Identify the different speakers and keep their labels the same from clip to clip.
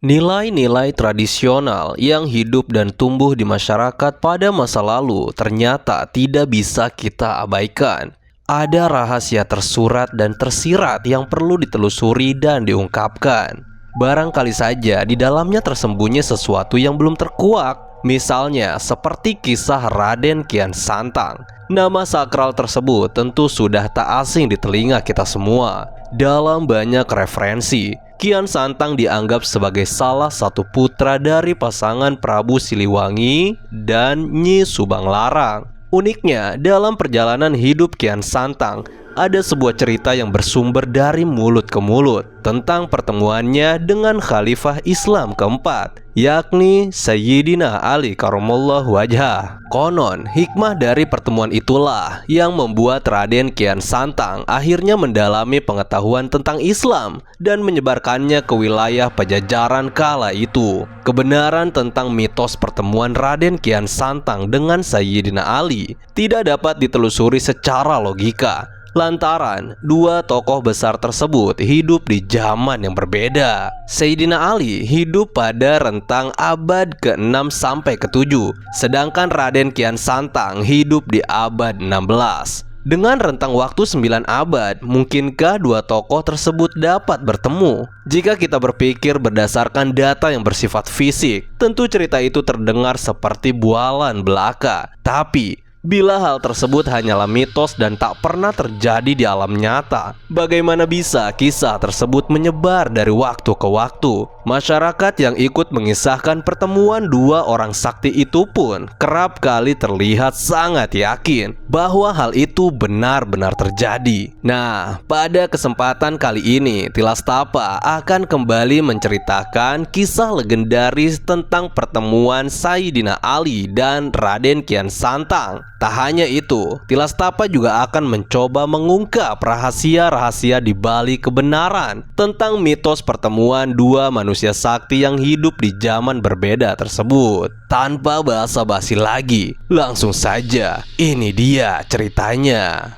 Speaker 1: Nilai-nilai tradisional yang hidup dan tumbuh di masyarakat pada masa lalu ternyata tidak bisa kita abaikan. Ada rahasia tersurat dan tersirat yang perlu ditelusuri dan diungkapkan. Barangkali saja di dalamnya tersembunyi sesuatu yang belum terkuak. Misalnya seperti kisah Raden Kian Santang. Nama sakral tersebut tentu sudah tak asing di telinga kita semua. Dalam banyak referensi, Kian Santang dianggap sebagai salah satu putra dari pasangan Prabu Siliwangi dan Nyi Subanglarang. Uniknya, dalam perjalanan hidup Kian Santang, ada sebuah cerita yang bersumber dari mulut ke mulut tentang pertemuannya dengan Khalifah Islam keempat, yakni Sayyidina Ali Karamallahu wajhah. Konon, hikmah dari pertemuan itulah yang membuat Raden Kian Santang akhirnya mendalami pengetahuan tentang Islam dan menyebarkannya ke wilayah Pajajaran kala itu. Kebenaran tentang mitos pertemuan Raden Kian Santang dengan Sayyidina Ali tidak dapat ditelusuri secara logika, lantaran dua tokoh besar tersebut hidup di zaman yang berbeda. Sayyidina Ali hidup pada rentang abad ke-6 sampai ke-7, sedangkan Raden Kian Santang hidup di abad 16. Dengan rentang waktu 9 abad, mungkinkah dua tokoh tersebut dapat bertemu? Jika kita berpikir berdasarkan data yang bersifat fisik, tentu cerita itu terdengar seperti bualan belaka. Tapi bila hal tersebut hanyalah mitos dan tak pernah terjadi di alam nyata, bagaimana bisa kisah tersebut menyebar dari waktu ke waktu? Masyarakat yang ikut mengisahkan pertemuan dua orang sakti itu pun kerap kali terlihat sangat yakin bahwa hal itu benar-benar terjadi. Nah, pada kesempatan kali ini, Tilastapa akan kembali menceritakan kisah legendaris tentang pertemuan Sayyidina Ali dan Raden Kian Santang. Tak hanya itu, Tilastapa juga akan mencoba mengungkap rahasia-rahasia di balik kebenaran tentang mitos pertemuan dua manusia sakti yang hidup di zaman berbeda tersebut. Tanpa basa-basi lagi, langsung saja, ini dia ceritanya.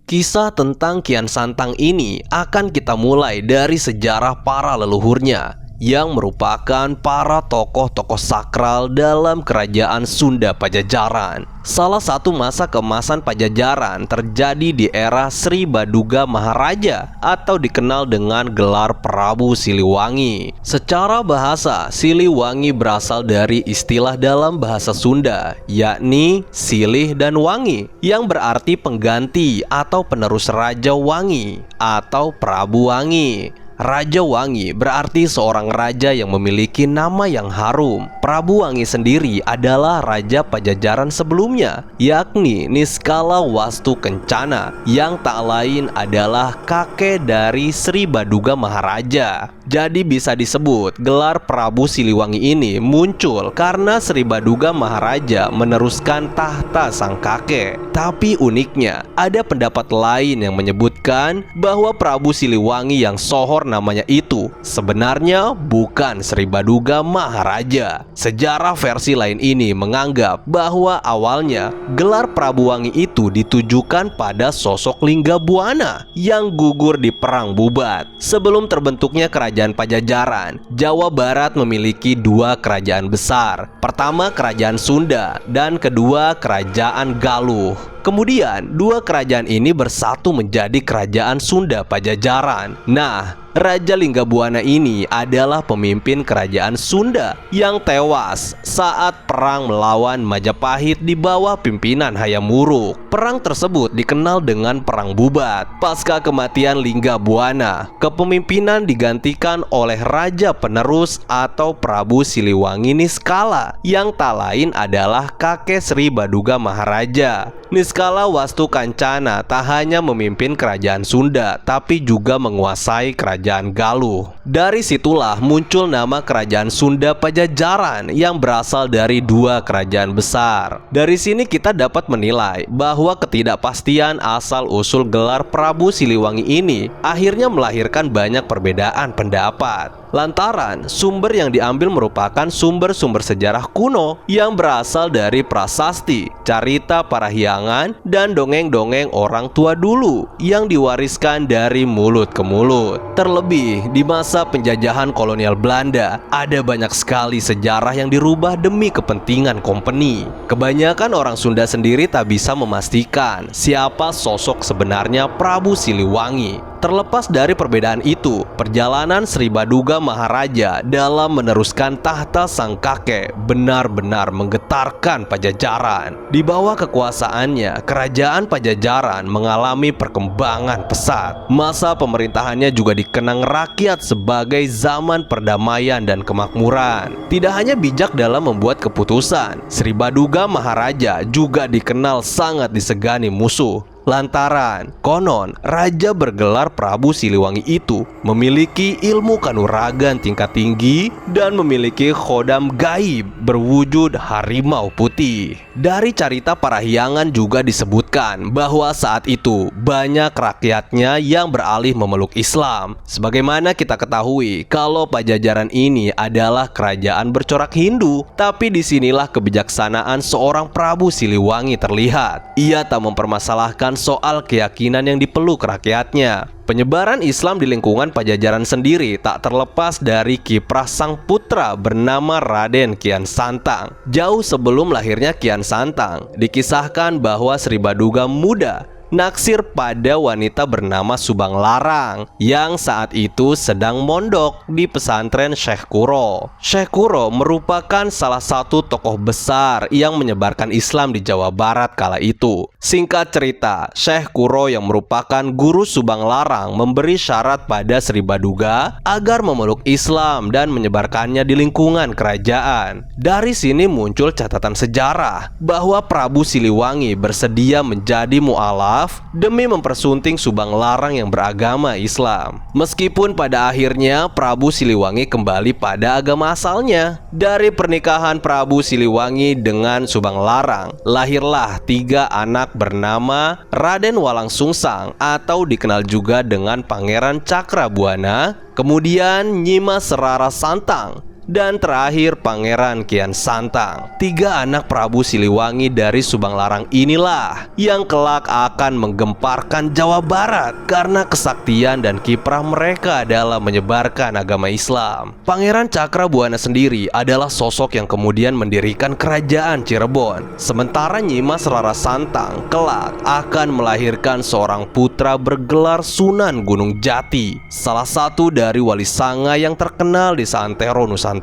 Speaker 1: Kisah tentang Kian Santang ini akan kita mulai dari sejarah para leluhurnya yang merupakan para tokoh-tokoh sakral dalam kerajaan Sunda Pajajaran. Salah satu masa keemasan Pajajaran terjadi di era Sri Baduga Maharaja atau dikenal dengan gelar Prabu Siliwangi. Secara bahasa, Siliwangi berasal dari istilah dalam bahasa Sunda, yakni silih dan wangi, yang berarti pengganti atau penerus Raja Wangi atau Prabu Wangi. Raja Wangi berarti seorang raja yang memiliki nama yang harum. Prabu Wangi sendiri adalah raja Pajajaran sebelumnya, yakni Niskala Wastu Kencana, yang tak lain adalah kakek dari Sri Baduga Maharaja. Jadi bisa disebut gelar Prabu Siliwangi ini muncul karena Sri Baduga Maharaja meneruskan tahta sang kakek. Tapi uniknya, ada pendapat lain yang menyebutkan bahwa Prabu Siliwangi yang sohor namanya itu sebenarnya bukan Sri Baduga Maharaja. Sejarah versi lain ini menganggap bahwa awalnya gelar Prabu Wangi itu ditujukan pada sosok Linggabuana yang gugur di Perang Bubat. Sebelum terbentuknya Kerajaan Pajajaran, Jawa Barat memiliki dua kerajaan besar. Pertama Kerajaan Sunda dan kedua Kerajaan Galuh. Kemudian dua kerajaan ini bersatu menjadi Kerajaan Sunda Pajajaran. Nah, Raja Linggabuana ini adalah pemimpin kerajaan Sunda yang tewas saat perang melawan Majapahit di bawah pimpinan Hayam Wuruk. Perang tersebut dikenal dengan Perang Bubat. Pasca kematian Linggabuana, kepemimpinan digantikan oleh raja penerus atau Prabu Siliwangi Niskala, yang tak lain adalah kakek Sri Baduga Maharaja. Niskala Wastu Kancana tak hanya memimpin kerajaan Sunda, tapi juga menguasai kerajaan Galuh. Dari situlah muncul nama kerajaan Sunda Pajajaran yang berasal dari dua kerajaan besar. Dari sini kita dapat menilai bahwa ketidakpastian asal-usul gelar Prabu Siliwangi ini akhirnya melahirkan banyak perbedaan pendapat. Lantaran sumber yang diambil merupakan sumber-sumber sejarah kuno yang berasal dari prasasti, carita parahyangan, dan dongeng-dongeng orang tua dulu yang diwariskan dari mulut ke mulut. Terlebih di masa penjajahan kolonial Belanda, ada banyak sekali sejarah yang dirubah demi kepentingan company. Kebanyakan orang Sunda sendiri tak bisa memastikan siapa sosok sebenarnya Prabu Siliwangi. Terlepas dari perbedaan itu, perjalanan Sri Baduga Maharaja dalam meneruskan tahta sang kakek benar-benar menggetarkan Pajajaran. Di bawah kekuasaannya, kerajaan Pajajaran mengalami perkembangan pesat. Masa pemerintahannya juga dikenang rakyat sebagai zaman perdamaian dan kemakmuran. Tidak hanya bijak dalam membuat keputusan, Sri Baduga Maharaja juga dikenal sangat disegani musuh. Lantaran konon raja bergelar Prabu Siliwangi itu memiliki ilmu kanuragan tingkat tinggi dan memiliki khodam gaib berwujud harimau putih. Dari carita parahyangan juga disebutkan bahwa saat itu banyak rakyatnya yang beralih memeluk Islam. Sebagaimana kita ketahui kalau Pajajaran ini adalah kerajaan bercorak Hindu, tapi disinilah kebijaksanaan seorang Prabu Siliwangi terlihat. Ia tak mempermasalahkan soal keyakinan yang dipeluk rakyatnya. Penyebaran Islam di lingkungan Pajajaran sendiri tak terlepas dari kiprah sang putra bernama Raden Kian Santang. Jauh sebelum lahirnya Kian Santang, dikisahkan bahwa Sri Baduga muda naksir pada wanita bernama Subang Larang yang saat itu sedang mondok di pesantren Syekh Kuro. Syekh Kuro merupakan salah satu tokoh besar yang menyebarkan Islam di Jawa Barat kala itu. Singkat cerita, Syekh Kuro yang merupakan guru Subang Larang memberi syarat pada Sri Baduga agar memeluk Islam dan menyebarkannya di lingkungan kerajaan. Dari sini muncul catatan sejarah bahwa Prabu Siliwangi bersedia menjadi mu'alaf demi mempersunting Subang Larang yang beragama Islam. Meskipun pada akhirnya Prabu Siliwangi kembali pada agama asalnya. Dari pernikahan Prabu Siliwangi dengan Subang Larang, lahirlah 3 anak bernama Raden Walang Sungsang atau dikenal juga dengan Pangeran Cakrabuana, kemudian Nyimas Rara Santang, dan terakhir Pangeran Kian Santang. 3 anak Prabu Siliwangi dari Subang Larang inilah yang kelak akan menggemparkan Jawa Barat karena kesaktian dan kiprah mereka dalam menyebarkan agama Islam. Pangeran Cakrabuana sendiri adalah sosok yang kemudian mendirikan kerajaan Cirebon. Sementara Nyimas Rara Santang kelak akan melahirkan seorang putra bergelar Sunan Gunung Jati, salah satu dari wali sanga yang terkenal di Santero Nusantara.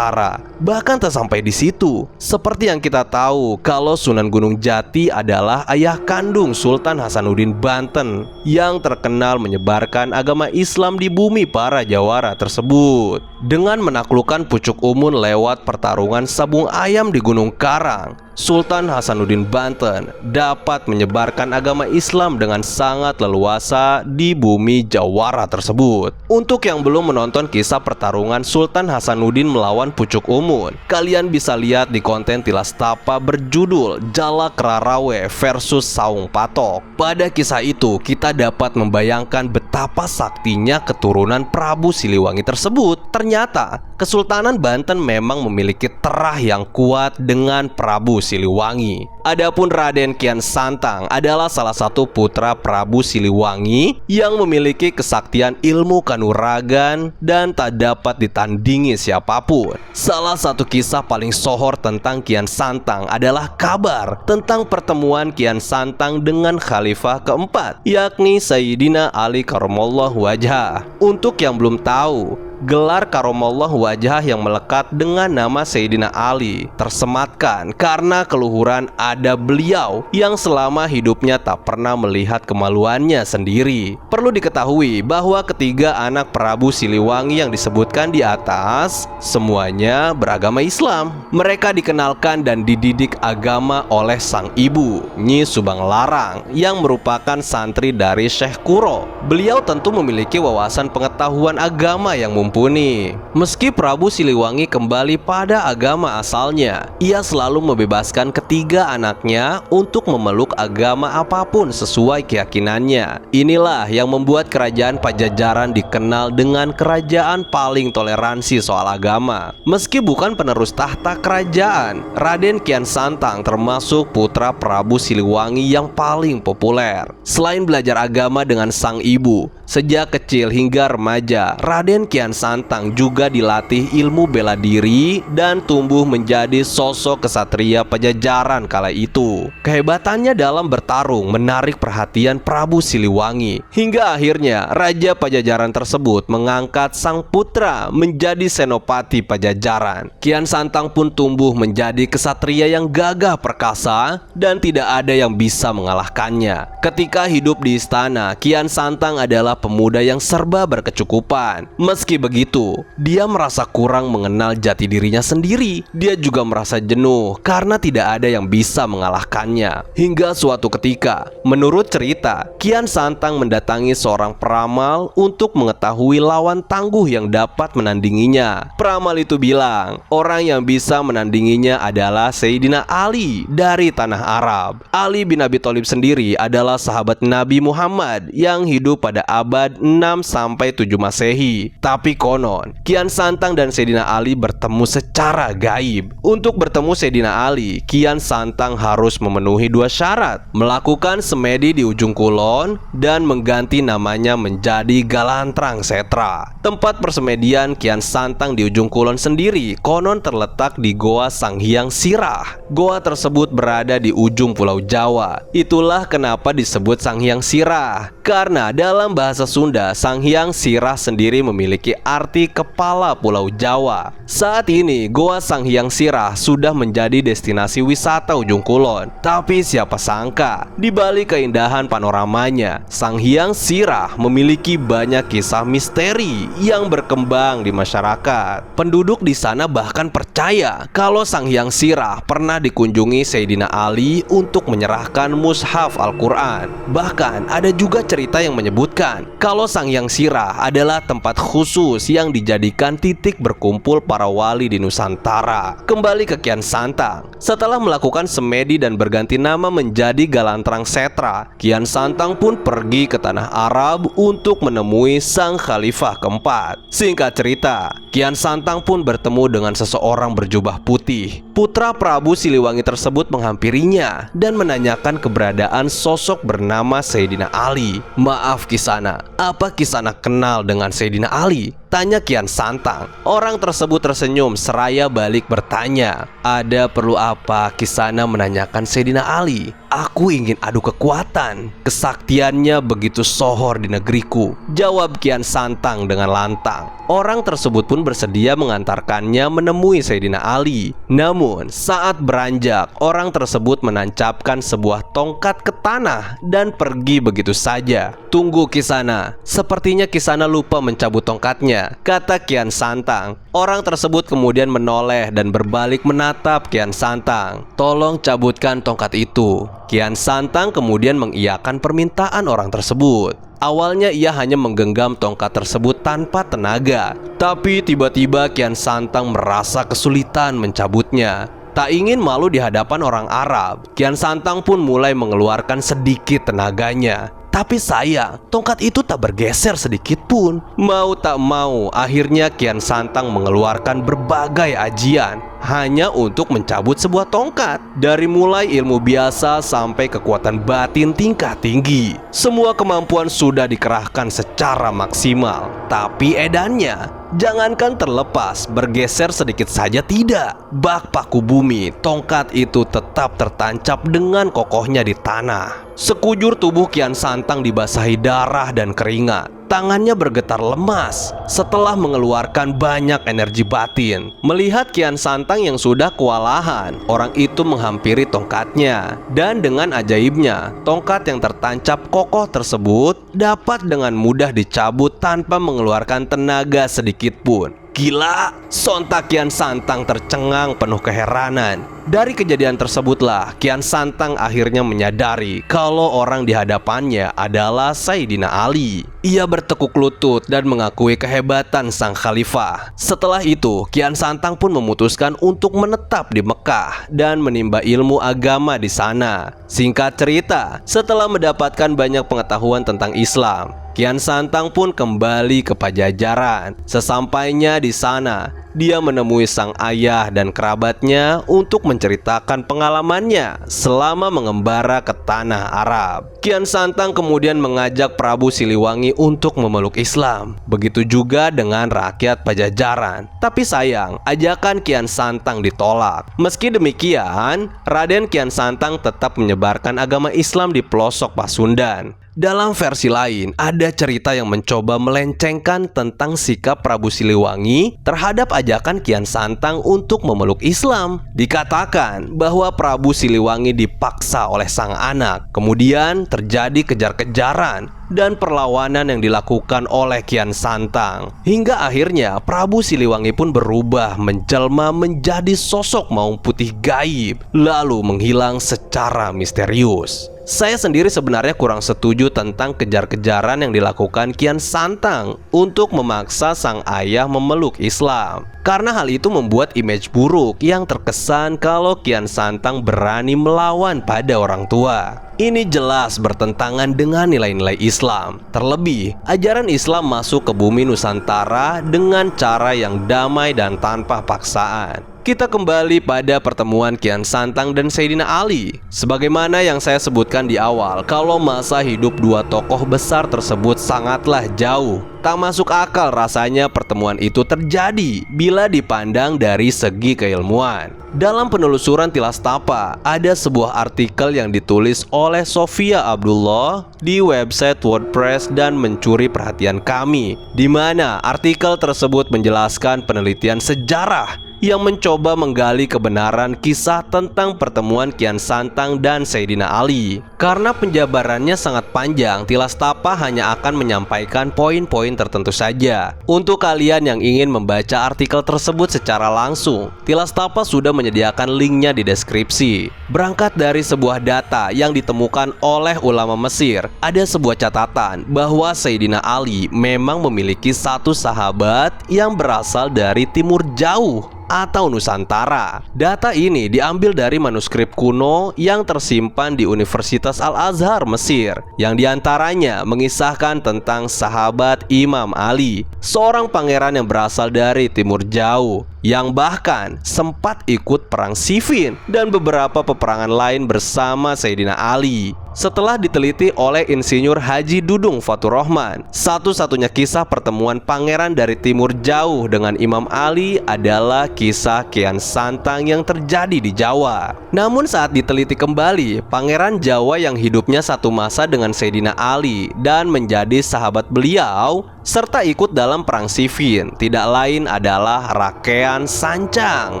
Speaker 1: Bahkan tak sampai di situ. Seperti yang kita tahu kalau Sunan Gunung Jati adalah ayah kandung Sultan Hasanuddin Banten yang terkenal menyebarkan agama Islam di bumi para Jawara tersebut. Dengan menaklukkan Pucuk Umun lewat pertarungan sabung ayam di Gunung Karang, Sultan Hasanuddin Banten dapat menyebarkan agama Islam dengan sangat leluasa di bumi Jawara tersebut. Untuk yang belum menonton kisah pertarungan Sultan Hasanuddin melawan Pucuk Umun, kalian bisa lihat di konten Tilas Tapa berjudul Jalak Rarawe versus Saung Patok. Pada kisah itu, kita dapat membayangkan betapa saktinya keturunan Prabu Siliwangi tersebut. Ternyata, Kesultanan Banten memang memiliki terah yang kuat dengan Prabu Siliwangi. Adapun Raden Kian Santang adalah salah satu putra Prabu Siliwangi yang memiliki kesaktian ilmu kanuragan dan tak dapat ditandingi siapapun. Salah satu kisah paling sohor tentang Kian Santang adalah kabar tentang pertemuan Kian Santang dengan Khalifah keempat, yakni Sayyidina Ali Karamallahu Wajhah. Untuk yang belum tahu, gelar Karamallahu Wajhah yang melekat dengan nama Sayyidina Ali tersematkan karena keluhuran ada beliau yang selama hidupnya tak pernah melihat kemaluannya sendiri. Perlu diketahui bahwa ketiga anak Prabu Siliwangi yang disebutkan di atas semuanya beragama Islam. Mereka dikenalkan dan dididik agama oleh sang ibu, Nyi Subang Larang, yang merupakan santri dari Syekh Kuro. Beliau tentu memiliki wawasan pengetahuan agama yang mumpuni diampuni. Meski Prabu Siliwangi kembali pada agama asalnya, ia selalu membebaskan ketiga anaknya untuk memeluk agama apapun sesuai keyakinannya. Inilah yang membuat kerajaan Pajajaran dikenal dengan kerajaan paling toleransi soal agama. Meski bukan penerus tahta kerajaan, Raden Kian Santang termasuk putra Prabu Siliwangi yang paling populer. Selain belajar agama dengan sang ibu, sejak kecil hingga remaja, Raden Kian Santang juga dilatih ilmu bela diri dan tumbuh menjadi sosok kesatria Pajajaran kala itu. Kehebatannya dalam bertarung menarik perhatian Prabu Siliwangi, hingga akhirnya Raja Pajajaran tersebut mengangkat sang putra menjadi senopati Pajajaran. Kian Santang pun tumbuh menjadi kesatria yang gagah perkasa dan tidak ada yang bisa mengalahkannya. Ketika hidup di istana, Kian Santang adalah pemuda yang serba berkecukupan. Meski begitu, dia merasa kurang mengenal jati dirinya sendiri. Dia juga merasa jenuh karena tidak ada yang bisa mengalahkannya. Hingga suatu ketika, menurut cerita, Kian Santang mendatangi seorang peramal untuk mengetahui lawan tangguh yang dapat menandinginya. Peramal itu bilang, orang yang bisa menandinginya adalah Sayyidina Ali dari tanah Arab. Ali bin Abi Thalib sendiri adalah sahabat Nabi Muhammad yang hidup pada abad 6-7 Masehi. Tapi konon, Kian Santang dan Sayyidina Ali bertemu secara gaib. Untuk bertemu Sayyidina Ali, Kian Santang harus memenuhi dua syarat: melakukan semedi di ujung kulon dan mengganti namanya menjadi Galantrang Setra. Tempat persemedian Kian Santang di ujung kulon sendiri konon terletak di Goa Sanghyang Sirah. Goa tersebut berada di ujung Pulau Jawa. Itulah kenapa disebut Sanghyang Sirah, karena dalam bahasa Sunda, Sanghyang Sirah sendiri memiliki arti kepala Pulau Jawa. Saat ini, Goa Sanghyang Sirah sudah menjadi destinasi wisata ujung kulon. Tapi siapa sangka, di balik keindahan panoramanya, Sanghyang Sirah memiliki banyak kisah misteri yang berkembang di masyarakat. Penduduk di sana bahkan percaya kalau Sanghyang Sirah pernah dikunjungi Sayyidina Ali untuk menyerahkan mushaf Al-Quran. Bahkan ada juga cerita yang menyebutkan kalau Sanghyang Sirah adalah tempat khusus yang dijadikan titik berkumpul para wali di Nusantara. Kembali ke Kian Santang, setelah melakukan semedi dan berganti nama menjadi Galantrang Setra, Kian Santang pun pergi ke tanah Arab untuk menemui sang khalifah keempat. Singkat cerita, Kian Santang pun bertemu dengan seseorang berjubah putih. Putra Prabu Siliwangi tersebut menghampirinya dan menanyakan keberadaan sosok bernama Sayyidina Ali. "Maaf Kisana, apa Kisana kenal dengan Sayyidina Ali?" tanya Kian Santang. Orang tersebut tersenyum seraya balik bertanya, "Ada perlu apa Kisana menanyakan Sayyidina Ali? Aku ingin adu kekuatan. Kesaktiannya begitu sohor di negeriku," jawab Kian Santang dengan lantang. Orang tersebut pun bersedia mengantarkannya menemui Sayyidina Ali. Namun saat beranjak, orang tersebut menancapkan sebuah tongkat ke tanah dan pergi begitu saja. "Tunggu Kisana, sepertinya Kisana lupa mencabut tongkatnya," kata Kian Santang. Orang tersebut kemudian menoleh dan berbalik menatap Kian Santang. "Tolong cabutkan tongkat itu." Kian Santang kemudian mengiyakan permintaan orang tersebut. Awalnya ia hanya menggenggam tongkat tersebut tanpa tenaga, tapi tiba-tiba Kian Santang merasa kesulitan mencabutnya. Tak ingin malu di hadapan orang Arab, Kian Santang pun mulai mengeluarkan sedikit tenaganya. Tapi sayang, tongkat itu tak bergeser sedikit pun. Mau tak mau, akhirnya Kian Santang mengeluarkan berbagai ajian hanya untuk mencabut sebuah tongkat. Dari mulai ilmu biasa sampai kekuatan batin tingkat tinggi, semua kemampuan sudah dikerahkan secara maksimal. Tapi edannya, jangankan terlepas, bergeser sedikit saja tidak. Bak paku bumi, tongkat itu tetap tertancap dengan kokohnya di tanah. Sekujur tubuh Kian Santang dibasahi darah dan keringat. Tangannya bergetar lemas setelah mengeluarkan banyak energi batin. Melihat Kian Santang yang sudah kewalahan, orang itu menghampiri tongkatnya. Dan dengan ajaibnya, tongkat yang tertancap kokoh tersebut dapat dengan mudah dicabut tanpa mengeluarkan tenaga sedikit pun. Gila, sontak Kian Santang tercengang penuh keheranan. Dari kejadian tersebutlah Kian Santang akhirnya menyadari kalau orang di hadapannya adalah Sayyidina Ali. Ia bertekuk lutut dan mengakui kehebatan sang khalifah. Setelah itu, Kian Santang pun memutuskan untuk menetap di Mekah dan menimba ilmu agama di sana. Singkat cerita, setelah mendapatkan banyak pengetahuan tentang Islam, Kian Santang pun kembali ke Pajajaran. Sesampainya di sana, dia menemui sang ayah dan kerabatnya untuk menceritakan pengalamannya selama mengembara ke tanah Arab. Kian Santang kemudian mengajak Prabu Siliwangi untuk memeluk Islam. Begitu juga dengan rakyat Pajajaran. Tapi sayang, ajakan Kian Santang ditolak. Meski demikian, Raden Kian Santang tetap menyebarkan agama Islam di pelosok Pasundan. Dalam versi lain, ada cerita yang mencoba melencengkan tentang sikap Prabu Siliwangi terhadap ajakan Kian Santang untuk memeluk Islam. Dikatakan bahwa Prabu Siliwangi dipaksa oleh sang anak. Kemudian terjadi kejar-kejaran dan perlawanan yang dilakukan oleh Kian Santang. Hingga akhirnya Prabu Siliwangi pun berubah menjelma menjadi sosok maung putih gaib, lalu menghilang secara misterius. Saya sendiri sebenarnya kurang setuju tentang kejar-kejaran yang dilakukan Kian Santang untuk memaksa sang ayah memeluk Islam. Karena hal itu membuat image buruk yang terkesan kalau Kian Santang berani melawan pada orang tua. Ini jelas bertentangan dengan nilai-nilai Islam. Terlebih, ajaran Islam masuk ke bumi Nusantara dengan cara yang damai dan tanpa paksaan. Kita kembali pada pertemuan Kian Santang dan Sayyidina Ali. Sebagaimana yang saya sebutkan di awal, kalau masa hidup dua tokoh besar tersebut sangatlah jauh. Tak masuk akal rasanya pertemuan itu terjadi bila dipandang dari segi keilmuan. Dalam penelusuran Tilas Tapa, ada sebuah artikel yang ditulis oleh Sofia Abdullah di website WordPress dan mencuri perhatian kami, di mana artikel tersebut menjelaskan penelitian sejarah yang mencoba menggali kebenaran kisah tentang pertemuan Kian Santang dan Sayyidina Ali. Karena penjabarannya sangat panjang, Tilas Tapa hanya akan menyampaikan poin-poin tertentu saja. Untuk kalian yang ingin membaca artikel tersebut secara langsung, Tilas Tapa sudah menyediakan linknya di deskripsi. Berangkat dari sebuah data yang ditemukan oleh ulama Mesir, ada sebuah catatan bahwa Sayyidina Ali memang memiliki satu sahabat yang berasal dari timur jauh atau Nusantara. Data ini diambil dari manuskrip kuno yang tersimpan di Universitas Al-Azhar, Mesir, yang diantaranya mengisahkan tentang sahabat Imam Ali, seorang pangeran yang berasal dari timur jauh, yang bahkan sempat ikut perang Siffin dan beberapa peperangan lain bersama Sayyidina Ali. Setelah diteliti oleh Insinyur Haji Dudung Faturrahman, satu-satunya kisah pertemuan pangeran dari timur jauh dengan Imam Ali adalah kisah Kian Santang yang terjadi di Jawa. Namun saat diteliti kembali, pangeran Jawa yang hidupnya satu masa dengan Sayyidina Ali dan menjadi sahabat beliau serta ikut dalam perang Siffin tidak lain adalah Rakean Sancang.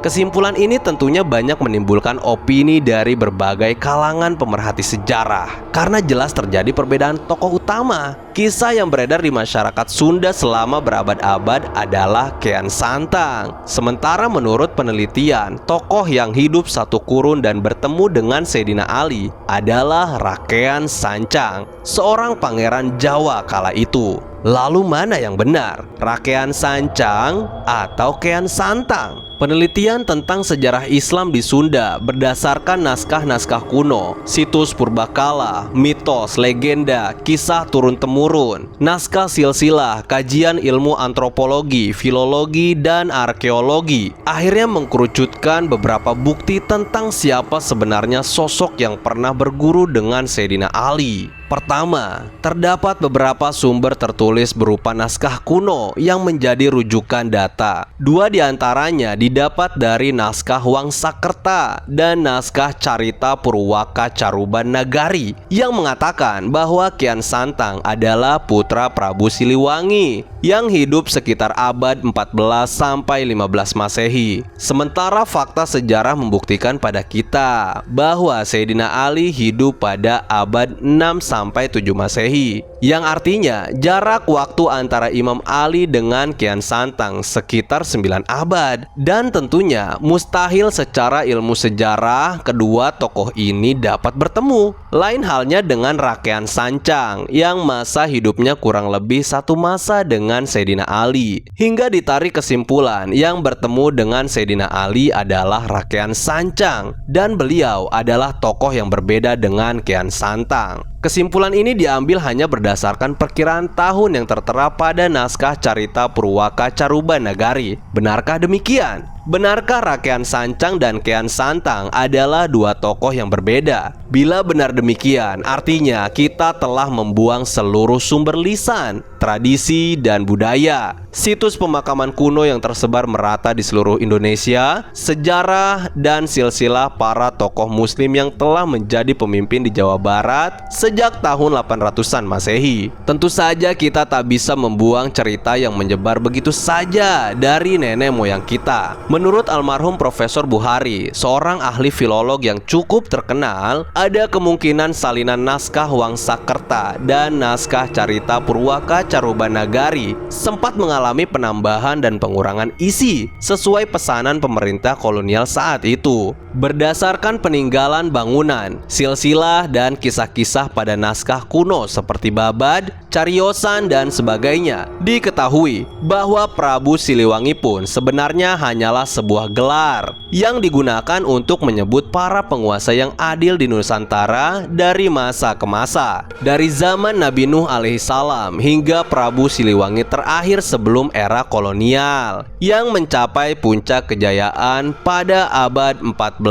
Speaker 1: Kesimpulan ini tentunya banyak menimbulkan opini dari berbagai kalangan pemerhati sejarah, karena jelas terjadi perbedaan tokoh utama. Kisah yang beredar di masyarakat Sunda selama berabad-abad adalah Kian Santang. Sementara menurut penelitian, tokoh yang hidup satu kurun dan bertemu dengan Sayyidina Ali adalah Rakean Sancang, seorang pangeran Jawa kala itu. Lalu mana yang benar? Rakean Sancang atau Kian Santang? Penelitian tentang sejarah Islam di Sunda berdasarkan naskah-naskah kuno, situs purbakala, mitos, legenda, kisah turun-temurun, naskah silsilah, kajian ilmu antropologi, filologi, dan arkeologi, akhirnya mengkerucutkan beberapa bukti tentang siapa sebenarnya sosok yang pernah berguru dengan Sayyidina Ali. Pertama, terdapat beberapa sumber tertulis berupa naskah kuno yang menjadi rujukan data. Dua diantaranya didapat dari naskah Wangsakerta dan naskah Carita Purwaka Caruban Nagari yang mengatakan bahwa Kian Santang adalah putra Prabu Siliwangi yang hidup sekitar abad 14 sampai 15 Masehi. Sementara fakta sejarah membuktikan pada kita bahwa Sayyidina Ali hidup pada abad 6 sampai 7 Masehi, yang artinya jarak waktu antara Imam Ali dengan Kian Santang sekitar 9 abad. Dan tentunya mustahil secara ilmu sejarah kedua tokoh ini dapat bertemu. Lain halnya dengan Rakean Sancang yang masa hidupnya kurang lebih satu masa dengan Sayyidina Ali. Hingga ditarik kesimpulan yang bertemu dengan Sayyidina Ali adalah Rakean Sancang, dan beliau adalah tokoh yang berbeda dengan Kian Santang. Kesimpulan ini diambil hanya berdasarkan perkiraan tahun yang tertera pada naskah Carita Purwaka Carubanagari. Benarkah demikian? Benarkah Rakean Sancang dan Kian Santang adalah dua tokoh yang berbeda? Bila benar demikian, artinya kita telah membuang seluruh sumber lisan, tradisi, dan budaya, situs pemakaman kuno yang tersebar merata di seluruh Indonesia, sejarah, dan silsilah para tokoh muslim yang telah menjadi pemimpin di Jawa Barat sejak tahun 800-an Masehi. Tentu saja kita tak bisa membuang cerita yang menyebar begitu saja dari nenek moyang kita. Menurut almarhum Profesor Buhari, seorang ahli filolog yang cukup terkenal, ada kemungkinan salinan naskah Wangsakerta dan naskah Carita Purwaka Carubanagari sempat mengalami penambahan dan pengurangan isi sesuai pesanan pemerintah kolonial saat itu. Berdasarkan peninggalan bangunan, silsilah, dan kisah-kisah pada naskah kuno seperti Babad, Cariosan, dan sebagainya, diketahui bahwa Prabu Siliwangi pun sebenarnya hanyalah sebuah gelar yang digunakan untuk menyebut para penguasa yang adil di Nusantara dari masa ke masa, dari zaman Nabi Nuh alaihissalam hingga Prabu Siliwangi terakhir sebelum era kolonial yang mencapai puncak kejayaan pada abad 14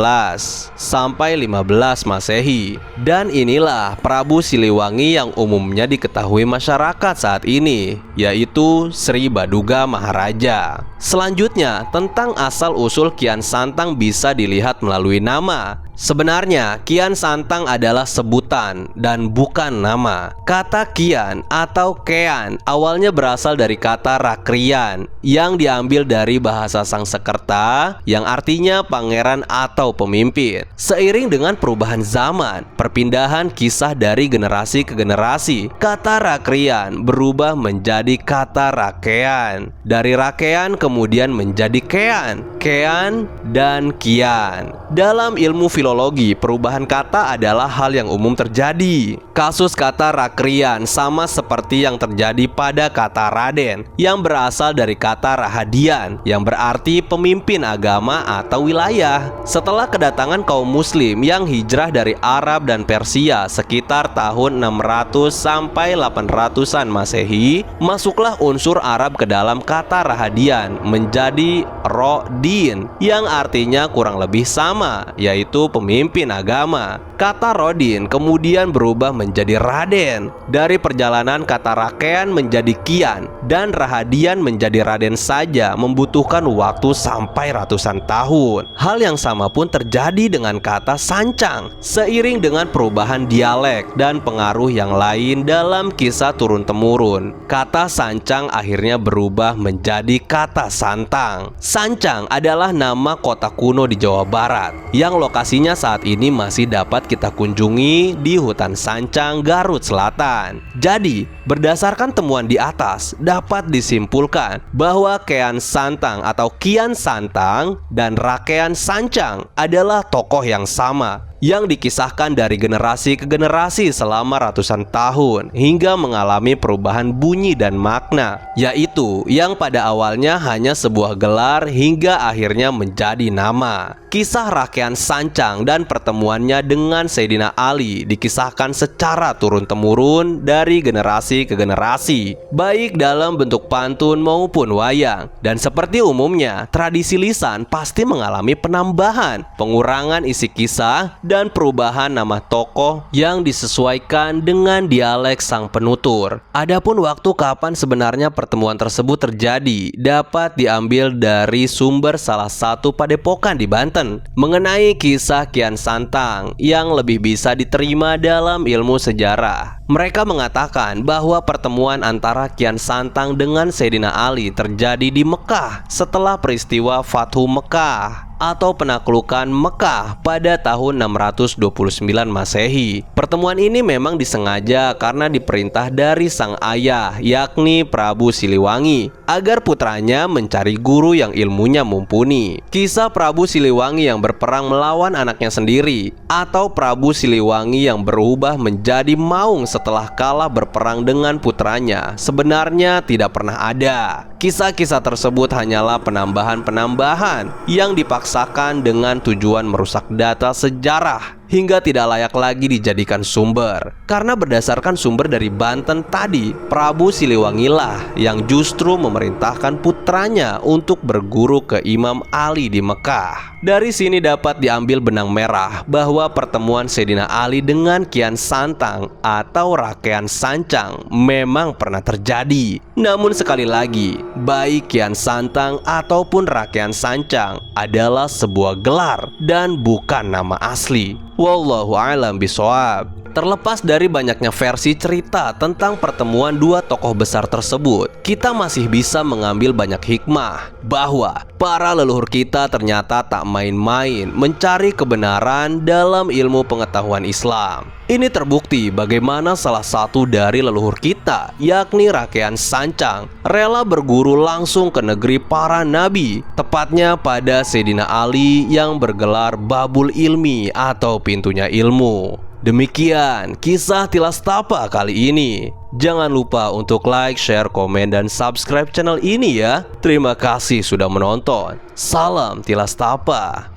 Speaker 1: sampai 15 Masehi. Dan inilah Prabu Siliwangi yang umumnya diketahui masyarakat saat ini, yaitu Sri Baduga Maharaja. Selanjutnya, tentang asal-usul Kian Santang bisa dilihat melalui nama. Sebenarnya, Kian Santang adalah sebutan dan bukan nama. Kata Kian atau Kean awalnya berasal dari kata Rakrian yang diambil dari bahasa Sangsekerta yang artinya pangeran atau pemimpin. Seiring dengan perubahan zaman, perpindahan kisah dari generasi ke generasi, kata Rakrian berubah menjadi kata Rakean. Dari Rakean kemudian menjadi Kean, Kean, dan Kian. Dalam ilmu filologi, perubahan kata adalah hal yang umum terjadi. Kasus kata Rakrian sama seperti yang terjadi pada kata Raden yang berasal dari kata Rahadian yang berarti pemimpin agama atau wilayah. Setelah kedatangan kaum muslim yang hijrah dari Arab dan Persia sekitar tahun 600 sampai 800-an Masehi, masuklah unsur Arab ke dalam kata Rahadian menjadi Rodin yang artinya kurang lebih sama, yaitu pemimpin agama. Kata Rodin kemudian berubah menjadi Raden. Dari perjalanan kata Rakean menjadi Kian dan Rahadian menjadi Raden saja membutuhkan waktu sampai ratusan tahun. Hal yang sama pun terjadi dengan kata Sancang. Seiring dengan perubahan dialek dan pengaruh yang lain dalam kisah turun-temurun, kata Sancang akhirnya berubah menjadi kata Santang. Sancang adalah nama kota kuno di Jawa Barat yang lokasinya saat ini masih dapat kita kunjungi di Hutan Sancang, Garut Selatan. Jadi, berdasarkan temuan di atas, dapat disimpulkan bahwa Kean Santang atau Kian Santang dan Rakean Sancang adalah tokoh yang sama, yang dikisahkan dari generasi ke generasi selama ratusan tahun hingga mengalami perubahan bunyi dan makna, yaitu yang pada awalnya hanya sebuah gelar hingga akhirnya menjadi nama. Kisah Rakean Sancang dan pertemuannya dengan Sayyidina Ali dikisahkan secara turun-temurun dari generasi ke generasi, baik dalam bentuk pantun maupun wayang. Dan seperti umumnya, tradisi lisan pasti mengalami penambahan, pengurangan isi kisah, dan perubahan nama tokoh yang disesuaikan dengan dialek sang penutur. Adapun waktu kapan sebenarnya pertemuan tersebut terjadi dapat diambil dari sumber salah satu padepokan di Banten mengenai kisah Kian Santang yang lebih bisa diterima dalam ilmu sejarah. Mereka mengatakan bahwa pertemuan antara Kian Santang dengan Sayyidina Ali terjadi di Mekah setelah peristiwa Fathu Mekah atau penaklukan Mekah pada tahun 629 Masehi. Pertemuan ini memang disengaja karena diperintah dari sang ayah, yakni Prabu Siliwangi, agar putranya mencari guru yang ilmunya mumpuni. Kisah Prabu Siliwangi yang berperang melawan anaknya sendiri, atau Prabu Siliwangi yang berubah menjadi maung setelah kalah berperang dengan putranya, sebenarnya tidak pernah ada. Kisah-kisah tersebut hanyalah penambahan-penambahan yang dipaksakan dengan tujuan merusak data sejarah hingga tidak layak lagi dijadikan sumber. Karena berdasarkan sumber dari Banten tadi, Prabu Siliwangilah yang justru memerintahkan putranya untuk berguru ke Imam Ali di Mekah. Dari sini dapat diambil benang merah bahwa pertemuan Sayyidina Ali dengan Kian Santang atau Rakean Sancang memang pernah terjadi. Namun sekali lagi, baik Kian Santang ataupun Rakean Sancang adalah sebuah gelar dan bukan nama asli. Wallahu a'lam bishawab. Terlepas dari banyaknya versi cerita tentang pertemuan dua tokoh besar tersebut, kita masih bisa mengambil banyak hikmah bahwa para leluhur kita ternyata tak main-main mencari kebenaran dalam ilmu pengetahuan Islam. Ini terbukti bagaimana salah satu dari leluhur kita, yakni Rakean Sancang, rela berguru langsung ke negeri para nabi, tepatnya pada Sayyidina Ali yang bergelar Babul Ilmi atau pintunya ilmu. Demikian kisah Tilas Tapa kali ini. Jangan lupa untuk like, share, komen, dan subscribe channel ini ya. Terima kasih sudah menonton. Salam Tilas Tapa.